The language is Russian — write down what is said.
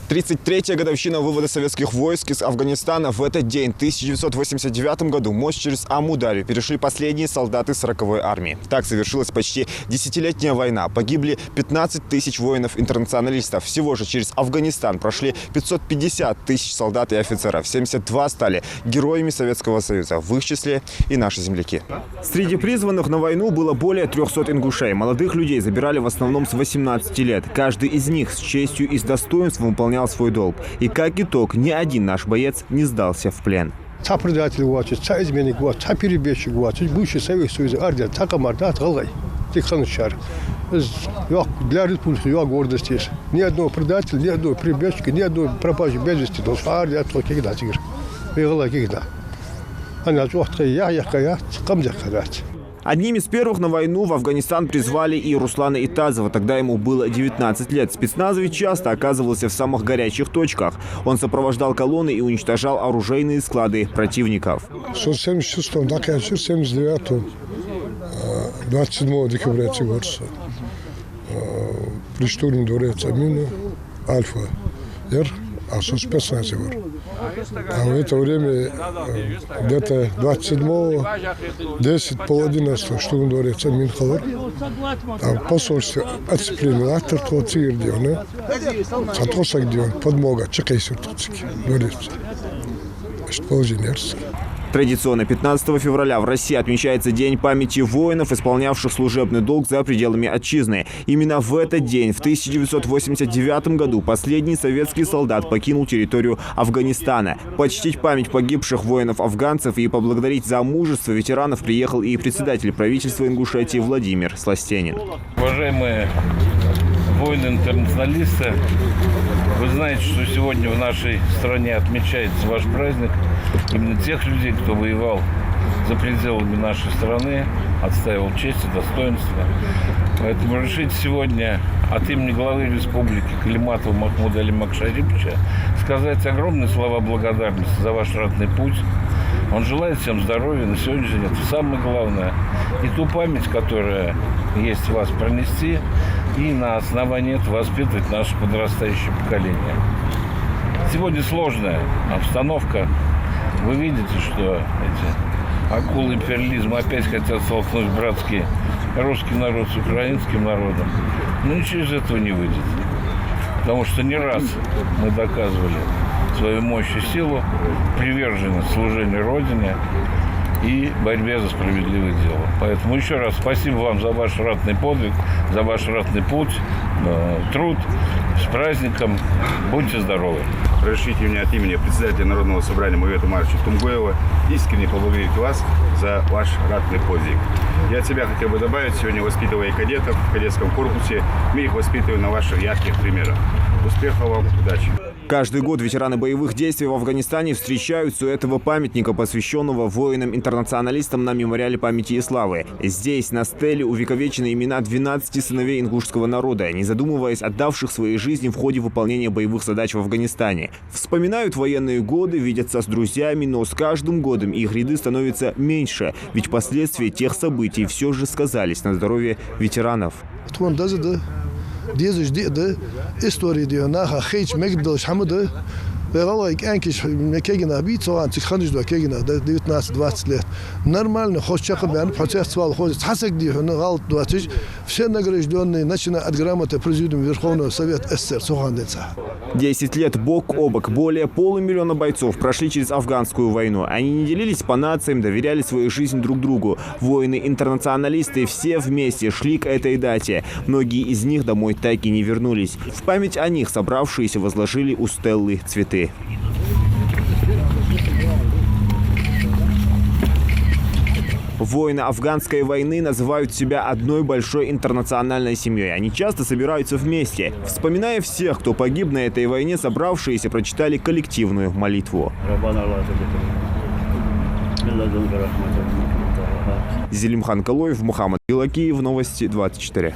33-я годовщина вывода советских войск из Афганистана. В этот день, в 1989 году, мост через Амударью перешли последние солдаты 40-й армии. Так завершилась почти десятилетняя война. Погибли 15 тысяч воинов-интернационалистов. Всего же через Афганистан прошли 550 тысяч солдат и офицеров. 72 стали героями Советского Союза. В их числе и наши земляки. Среди призванных на войну было более 300 ингушей. Молодых людей забирали в основном с 18 лет. Каждый из них с честью и с достоинством выполнял свой долг. И как итог, ни один наш боец не сдался в плен. Предатель, изменник, перебежчик, бывший Советский Союз, орден, для республики гордость есть. Ни одного предателя, ни одного перебежчика, ни одного пропажи без вести. Одним из первых на войну в Афганистан призвали и Руслана Итазова. Тогда ему было 19 лет. Спецназовец часто оказывался в самых горячих точках. Он сопровождал колонны и уничтожал оружейные склады противников. В 1979 27 декабря при штурме дворца Мина, Альфа, а спецназ. А в это время где-то 27-го, 10, пол-11 штурм дворца Минхалар. А посольство отцепление актор Туцигер делал, Сантосак делал, подмога, Чекайсер Туцики, дворец. Полженерство. Традиционно 15 февраля в России отмечается День памяти воинов, исполнявших служебный долг за пределами отчизны. Именно в этот день, в 1989 году, последний советский солдат покинул территорию Афганистана. Почтить память погибших воинов-афганцев и поблагодарить за мужество ветеранов приехал и председатель правительства Ингушетии Владимир Сластенин. Уважаемые воины-интернационалисты, вы знаете, что сегодня в нашей стране отмечается ваш праздник. Именно тех людей, кто воевал за пределами нашей страны, отстаивал честь и достоинство. Поэтому решите сегодня от имени главы республики Калиматова Махмуда Али Макшариповича сказать огромные слова благодарности за ваш ратный путь. Он желает всем здоровья на сегодняшний день. Это самое главное. И ту память, которая есть в вас, пронести, и на основании этого воспитывать наше подрастающее поколение. Сегодня сложная обстановка. Вы видите, что эти акулы империализма опять хотят столкнуть братский русский народ с украинским народом. Но ничего из этого не выйдет. Потому что не раз мы доказывали свою мощь и силу, приверженность служению Родине и борьбе за справедливое дело. Поэтому еще раз спасибо вам за ваш ратный подвиг, за ваш ратный путь, труд. С праздником. Будьте здоровы. Разрешите мне от имени председателя Народного собрания Мувета Марча Тумгоева искренне поблагодарить вас за ваш ратный подвиг. Я от себя хотел бы добавить, сегодня воспитывая кадетов в кадетском корпусе, мы их воспитываем на ваших ярких примерах. Успехов вам, удачи! Каждый год ветераны боевых действий в Афганистане встречаются у этого памятника, посвященного воинам-интернационалистам на мемориале памяти и славы. Здесь, на стеле, увековечены имена 12 сыновей ингушского народа, не задумываясь, отдавших свои жизни в ходе выполнения боевых задач в Афганистане. Вспоминают военные годы, видятся с друзьями, но с каждым годом их ряды становятся меньше, ведь последствия тех событий все же сказались на здоровье ветеранов. История диана хейч мегдалш хамада. Вела энкиш мекегина бицоан циханжда кегина 19-20 лет. Нормально хозчакабян процессуал хоз хасак дихна гал 20 все награжденные начиная от грамоты президиума Верховного Совета СССР Сухандеца. 10 лет бок о бок. Более полумиллиона бойцов прошли через афганскую войну. Они не делились по нациям, доверяли свою жизнь друг другу. Воины-интернационалисты все вместе шли к этой дате. Многие из них домой так и не вернулись. В память о них собравшиеся возложили у стеллы цветы. Воины афганской войны называют себя одной большой интернациональной семьей. Они часто собираются вместе. Вспоминая всех, кто погиб на этой войне, собравшиеся прочитали коллективную молитву. Зелимхан Калоев, Мухаммад Билакиев, Новости 24.